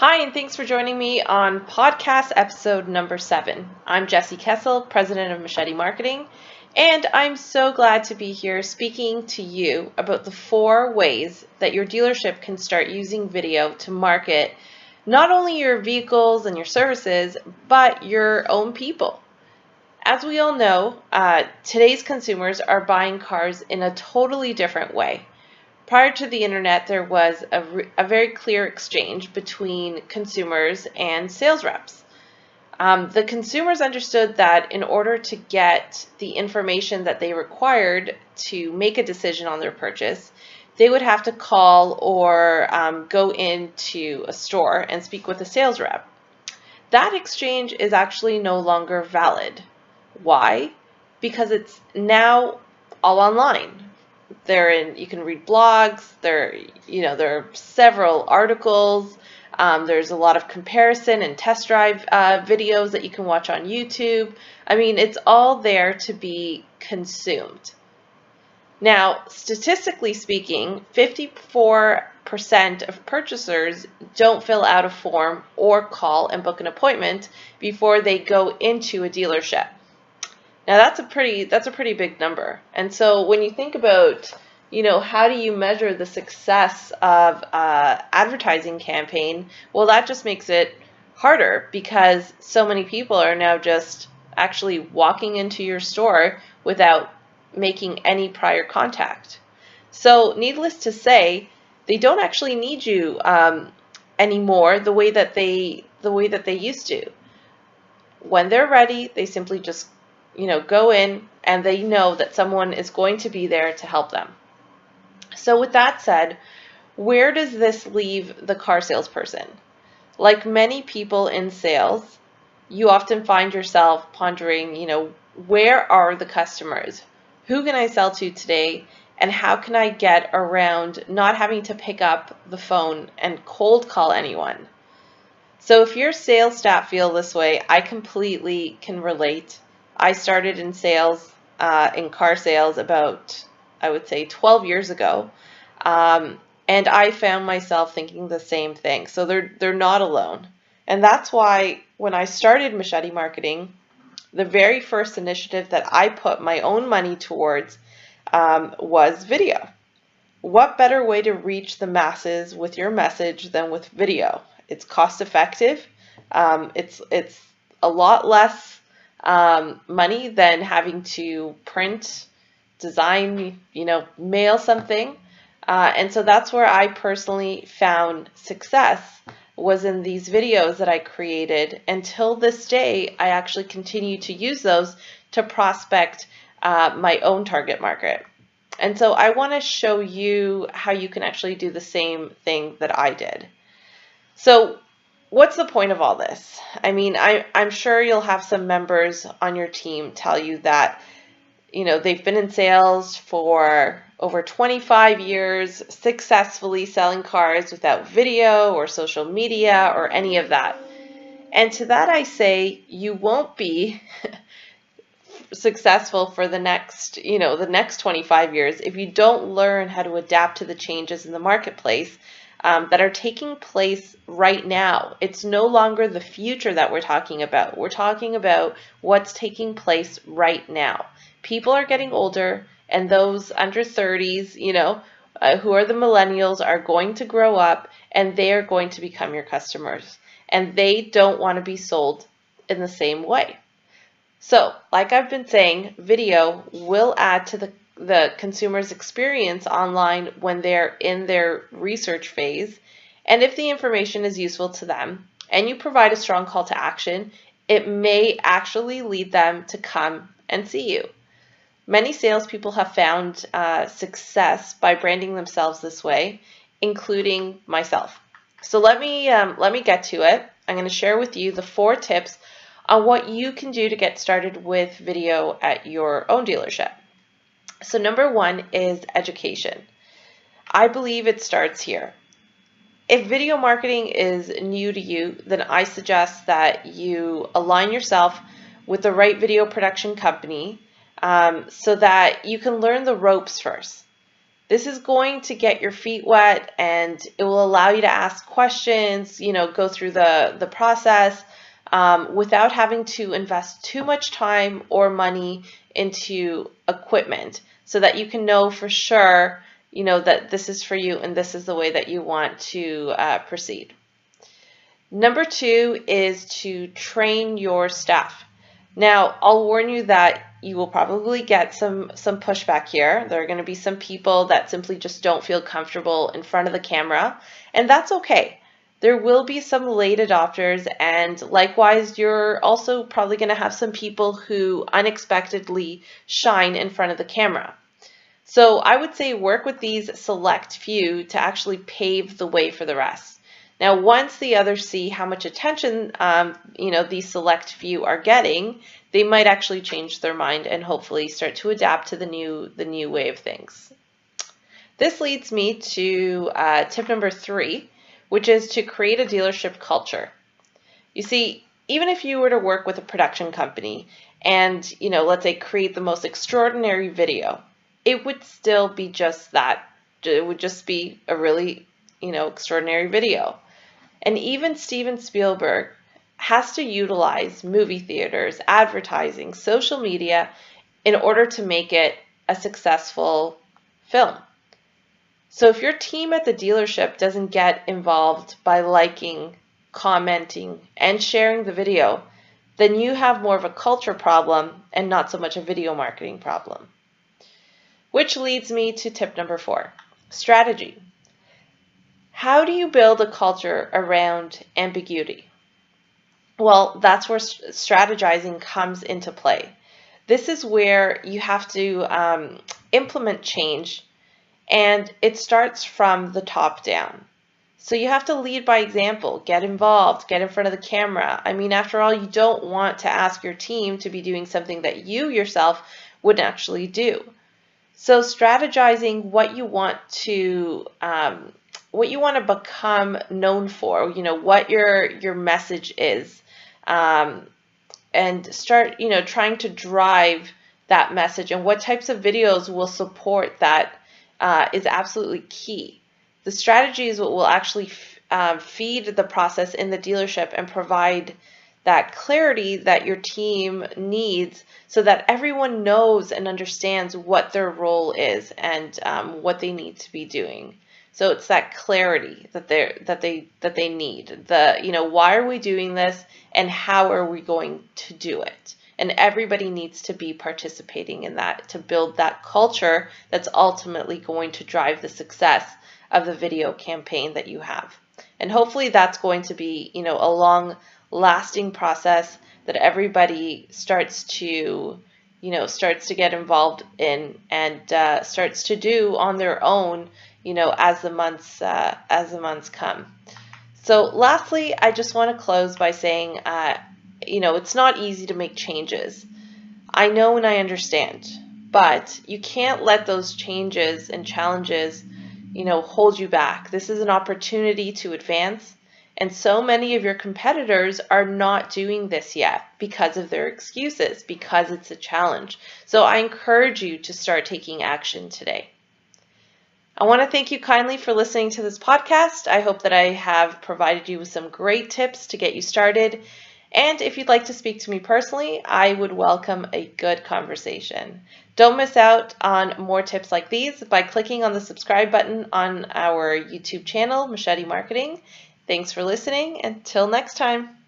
Hi, and thanks for joining me on podcast episode number 7. I'm Jessi Kessel, president of Machete Marketing, and I'm so glad to be here speaking to you about the 4 ways that your dealership can start using video to market not only your vehicles and your services, but your own people. As we all know, today's consumers are buying cars in a totally different way. Prior to the internet, there was a very clear exchange between consumers and sales reps. The consumers understood that in order to get the information that they required to make a decision on their purchase, they would have to call or go into a store and speak with a sales rep. That exchange is actually no longer valid. Why? Because it's now all online. You can read blogs. There are several articles. There's a lot of comparison and test drive videos that you can watch on YouTube. I mean, it's all there to be consumed. Now, statistically speaking, 54% of purchasers don't fill out a form or call and book an appointment before they go into a dealership. Now that's a pretty big number. And so when you think about, how do you measure the success of advertising campaign? Well, that just makes it harder because so many people are now just actually walking into your store without making any prior contact. So needless to say, they don't actually need you anymore the way that they used to. When they're ready, they simply just go in and they know that someone is going to be there to help them. So with that said, where does this leave the car salesperson? Like many people in sales, you often find yourself pondering, where are the customers? Who can I sell to today? And how can I get around not having to pick up the phone and cold call anyone? So if your sales staff feel this way, I completely can relate. I started in sales, in car sales about, I would say, 12 years ago. And I found myself thinking the same thing. So they're not alone. And that's why when I started Machete Marketing, the very first initiative that I put my own money towards was video. What better way to reach the masses with your message than with video? It's cost effective. It's a lot less money than having to print, design, mail something. And so that's where I personally found success, was in these videos that I created. Until this day, I actually continue to use those to prospect my own target market. And so I want to show you how you can actually do the same thing that I did. So what's the point of all this? I mean, I'm sure you'll have some members on your team tell you that, they've been in sales for over 25 years, successfully selling cars without video or social media or any of that. And to that I say, you won't be successful for the next 25 years if you don't learn how to adapt to the changes in the marketplace that are taking place right now. It's no longer the future that we're talking about. We're talking about what's taking place right now. People are getting older, and those under 30s, who are the millennials, are going to grow up, and they are going to become your customers. And they don't want to be sold in the same way. So, like I've been saying, video will add to the consumer's experience online when they're in their research phase. And if the information is useful to them and you provide a strong call to action, it may actually lead them to come and see you. Many salespeople have found success by branding themselves this way, including myself. So let me get to it. I'm going to share with you the 4 tips on what you can do to get started with video at your own dealership. So number 1 is education. I believe it starts here. If video marketing is new to you, then I suggest that you align yourself with the right video production company so that you can learn the ropes first. This is going to get your feet wet, and it will allow you to ask questions, go through the process without having to invest too much time or money into equipment, so that you can know for sure, that this is for you and this is the way that you want to proceed. Number 2 is to train your staff. Now, I'll warn you that you will probably get some pushback here. There are going to be some people that simply just don't feel comfortable in front of the camera, and that's okay. There will be some late adopters, and likewise, you're also probably going to have some people who unexpectedly shine in front of the camera. So I would say work with these select few to actually pave the way for the rest. Now, once the others see how much attention these select few are getting, they might actually change their mind and hopefully start to adapt to the new way of things. This leads me to tip number 3, which is to create a dealership culture. You see, even if you were to work with a production company and, let's say create the most extraordinary video, it would still be just that. It would just be a really, extraordinary video. And even Steven Spielberg has to utilize movie theaters, advertising, social media in order to make it a successful film. So if your team at the dealership doesn't get involved by liking, commenting, and sharing the video, then you have more of a culture problem and not so much a video marketing problem. Which leads me to tip number 4, strategy. How do you build a culture around ambiguity? Well, that's where strategizing comes into play. This is where you have to implement change, and it starts from the top down. So you have to lead by example, get involved, get in front of the camera. I mean, after all, you don't want to ask your team to be doing something that you yourself wouldn't actually do. So strategizing what you want to become known for, what your message is, and start, trying to drive that message, and what types of videos will support that is absolutely key. The strategy is what will actually feed the process in the dealership and provide that clarity that your team needs, so that everyone knows and understands what their role is and what they need to be doing. So it's that clarity that they need. Why are we doing this and how are we going to do it? And everybody needs to be participating in that to build that culture that's ultimately going to drive the success of the video campaign that you have. And hopefully that's going to be, a long-lasting process that everybody starts to get involved in and starts to do on their own, as the months come. So lastly, I just want to close by saying, it's not easy to make changes. I know and I understand, but you can't let those changes and challenges, hold you back. This is an opportunity to advance, and so many of your competitors are not doing this yet because of their excuses, because it's a challenge. So I encourage you to start taking action today. I want to thank you kindly for listening to this podcast. I hope that I have provided you with some great tips to get you started. And if you'd like to speak to me personally, I would welcome a good conversation. Don't miss out on more tips like these by clicking on the subscribe button on our YouTube channel, Machete Marketing. Thanks for listening. Until next time.